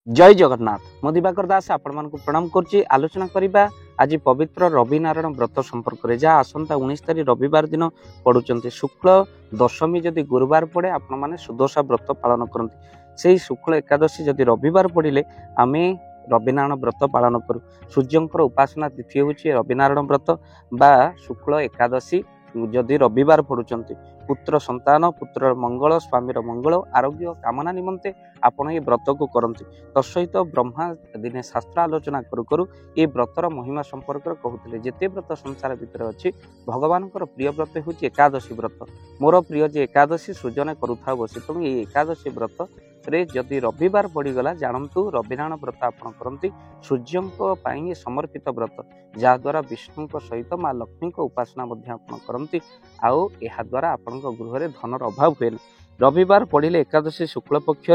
जय जगन्नाथ मु दिवाकर दास आपण प्रणाम करुच्ची आलोचना करवा आज पवित्र रवि नारायण व्रत संपर्क में जहाँ आसंता 19 तारीख रविवार दिन पड़ुंट शुक्ल दशमी जदि गुरुवार पड़े आपण मैंने सुदशा व्रत पालन करते से शुक्ल एकादशी जदि रविवार पड़े आम रविनारायण व्रत पालन करूँ। सूर्यंकर उपासना तिथि हूँ रविनारायण व्रत बा शुक्ल एकादशी जदि रविवार पड़ुंट पुत्र संतान पुत्र मंगल स्वामीर मंगल आरोग्य कामना निमंते आपण ये व्रत को करते तत्सहित ब्रह्मा दिने शास्त्र आलोचना करू करू ये व्रतर महिमा संपर्क कहते जिते व्रत संसार भितर अच्छी भगवान प्रिय व्रत हूँ एकादशी व्रत मोर प्रिय जे एकादशी सृजन करुथा बसी तेणु ये एकादशी व्रत रे जदि रविवार पड़गला जानतु रविनारायण व्रत आपड़ करती सूर्य समर्पित व्रत जहाद्वारा विष्णु सहित माँ लक्ष्मी उपासना करती आउ द्वारा आपण गृह में धनर अभाव हुए रविवार पड़े एकादशी शुक्ल पक्ष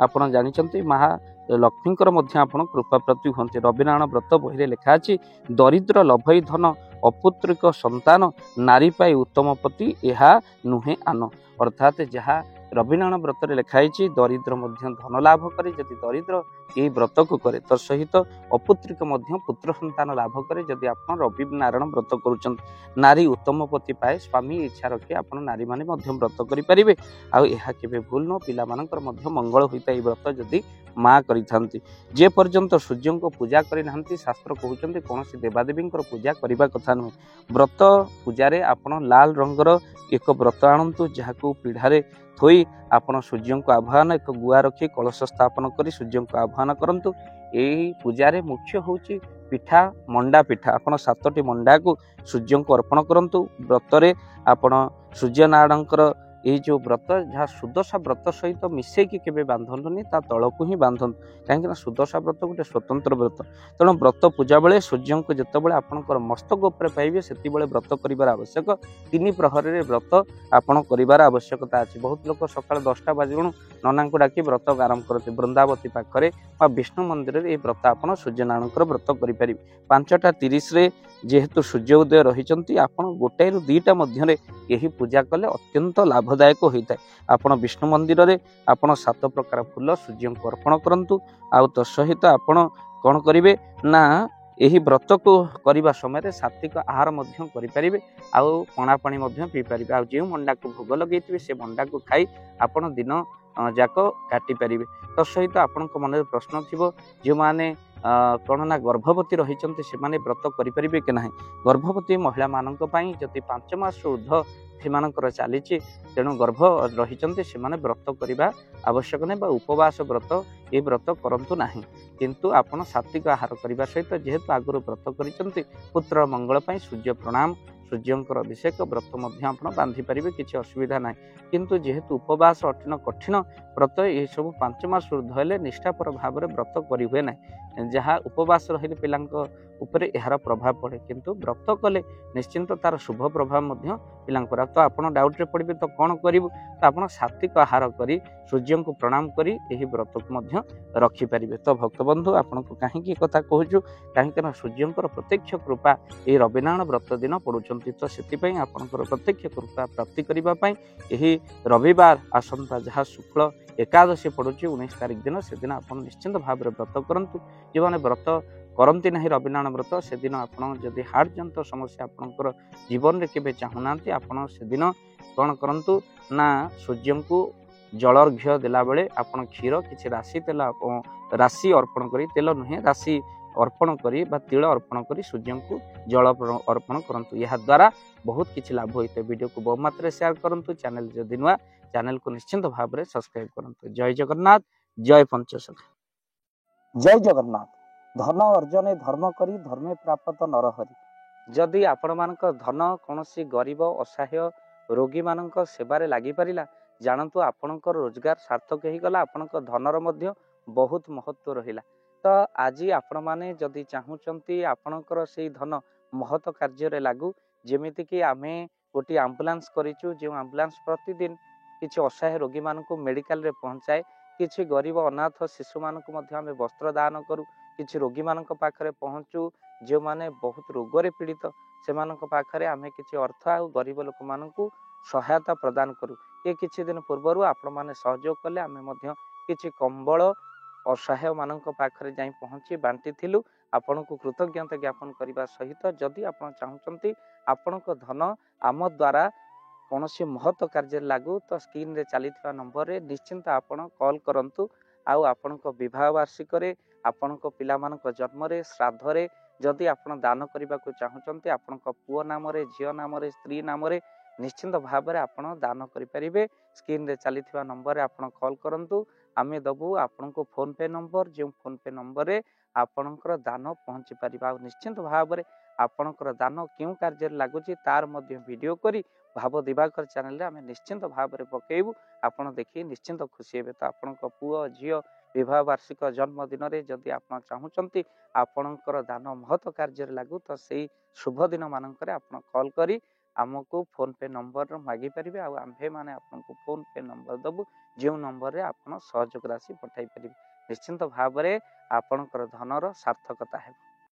आपड़ जानते महा लक्ष्मी कृपा प्रति हमें रविनारायण व्रत बही लिखा अच्छी दरिद्र लभई धन अपुत्रिक संतान नारी पाई उत्तम पति यह नुहे आन अर्थात जहाँ रविनारायण व्रत लिखाई दरिद्र धन लाभ करे जदि दरिद्र ये व्रत को करे तो सहित अपुत्रिक पुत्र संतान लाभ करे जदि आप रवि नारायण व्रत करुँच नारी उत्तम पति पाए स्वामी इच्छा रखी आप नारी मैंने व्रत करें आउ भूल न पिला मंगल होता है व्रत जदि माँ करी जे पर्यंत सूर्य को पूजा करना शास्त्र कहते कौन देवादेवी पूजा करने कथा नुहे व्रत पूजारे आप लाल रंगर एक व्रत आणतु जहाँ पीढ़ारे थोई आपण सूर्य को आह्वान एक गुआ रखी कलश स्थापन कर सूर्य को आह्वान करंतु यही पूजारे मुख्य होची पिठा मंडा पिठा आपण 7टी मंडा को सूर्य को अर्पण करंतु व्रतरे आपण सूर्य नारायण ये जो व्रत जहाँ सुदशा व्रत सहित मिसेकी केबे बांधलुनी ता तलकू ही बांधन कहीं सुदशा व्रत गोटे स्वतंत्र व्रत तेणु व्रत पूजा बेले सूर्य को जितेबाला आपंकर मस्तक उपर पाइबे से व्रत कर आवश्यक 3 प्रहर व्रत आपड़ कर आवश्यकता अच्छी बहुत लोग सकाल 10टा बाजू नना को डाकी व्रत आरंभ करते वृंदावती पाखे विष्णु मंदिर ये व्रत आप सूर्यनारायण व्रत करें 5:30 जेहेतु सूर्य उदय रही आप 1-2टा मध्य यही पूजा कले अत्यंत लाभदायक होता है आपण विष्णु मंदिर रे आपण 7 प्रकार फूल सूर्य को अर्पण करंतु आउ तो सहित आपण कौन करेंगे ना यही व्रत को करने समय सात्विक आहार करें आउ पणा पानी पी पारे आ जो मंडा को भोग लगे से मंडा को खाई आपण दिन जाक काटी पारे तो सहित आपण मन प्रश्न थी जो मैंने कौन ना गर्भवती रही से व्रत करें कि ना गर्भवती महिला मानक जदि 5 मास ऊर्ध्व से चली तेणु गर्भ रही से व्रत करने आवश्यक नहीं उपवास व्रत ये व्रत करंतु नहीं किंतु आपण सात्विक आहार करने सहित जेहेतु आगुरी व्रत कर पुत्र मंगल सूर्य प्रणाम सूर्यंकर अभिषेक व्रत बांधि पारे किसी असुविधा ना किंतु जेहेतु उपवास कठिन व्रत ये सब 5 मास ऊर्ध्व निष्ठापर भाव में व्रत करें ना जहाँ उपवास रही पिला उपरे यार प्रभाव पड़े किंतु व्रत कले निश्चिंत तार शुभ प्रभाव पिला तो आप डाउट रे पड़े तो कौन करूँ तो आप सात्विक आहार कर सूर्य को प्रणाम कर व्रत को रखिपारे तो भक्तबंधु आपन को कहीं कथा कहूँ कहीं सूर्यंकर प्रत्यक्ष कृपा ये रविनारायण व्रत दिन पड़ुंट तो से आपंकर प्रत्यक्ष कृपा प्राप्ति करने रविवार आसंता जहाँ शुक्ल एकादशी पड़ू 19 तारीख दिन से दिन आप निश्चिंत भाव में व्रत करूँ जो मैंने व्रत करती ना रविनारायण व्रत से दिन आपड़ी हार्ट जंत समस्या आपंकर जीवन में केवे चाहूना आपड़ से दिन कौन करूँ ना सूर्य को जलर्घ्य देला बेले आप क्षीर किसी राशि तेल राशि अर्पण कर तेल नुहे राशि अर्पण कर तिल अर्पण कर सूर्य को जल अर्पण करूँ यह द्वारा बहुत किसी लाभ होता है। वीडियो को बहु मात्रा शेयर करूँ चैनल जदि नुआ चैनल को निश्चिंत भाव में सब्सक्राइब करूँ। जय जगन्नाथ जय पंचसखा जय जगन्नाथ धन अर्जन धर्म करी धर्मे प्राप्त नरहरि जदि आपण मानक धन कौन गरीब असहाय रोगी मानक सेवारे लगी पारिला जानतु आपणकर रोजगार सार्थक हो गला आपणकर धनर मध्य बहुत महत्व रहिला तो आज आपण माने जदि चाहूचंती आपणकर से धन महत कार्य लागू जेमिति कि आमे गोटे आम्बुलांस करिचु जो आम्बुलांस प्रतिदिन किसी असहाय रोगी मानक मेडिकल रे पहुंचाए किसी गरीब अनाथ शिशु मानक मध्य आमे वस्त्र दान करू किसी रोगी मानक पाखरे पहुंचू जो माने बहुत रोगरे पीड़ित से पाखरे आमे किसी अर्थ आ गरीब लोक मानकू सहायता प्रदान करू ये किछि दिन पूर्व आपण माने सहयोग कले आमे मध्य किछि कंबल असहाय मानक पाखरे जाई पहुंची बांटी आपनको कृतज्ञता ज्ञापन करने सहित जदि आप चाहते आपण धन आम द्वारा कौन महत् कार्य लागू तो स्क्रीन रे चली नंबर रे निश्चिंत आपण कॉल करंतु आउ आपण विवाह वार्षिक आपण पिला जन्म श्राद्ध जदि आपण दान करने को चाहते आपण पुओ नाम झील नाम स्त्री नाम निश्चिंत भाव में आपण दान करें स्क्रीन रे चली नंबर आपण कॉल करंतु आमे दबु आपण को फोन पे नंबर जो फोन पे नंबर रे आपणकर दान पहुँची पार निश्चिंत भाव में आपणकर दान क्यों कार्य लगुच तार मध्य वीडियो करी भाव दिवाकर चैनल रे आमे निश्चिंत भाव में पकेबू आपण देखी निश्चिंत खुशी हे तो आपण पुओ झील विवाह वार्षिक जन्मदिन में जदि आप चाहते आपणकर दान महत् कार्य लागू तो से शुभ दिन मानक आप कॉल करी आमको फोन पे नंबर मागी पारे आम्भे मैंने आपको फोन पे नंबर दबु जो नंबर रे आप सहयोग राशि पठाई पारे निश्चिंत भाव में आपणकर धनर सार्थकता है।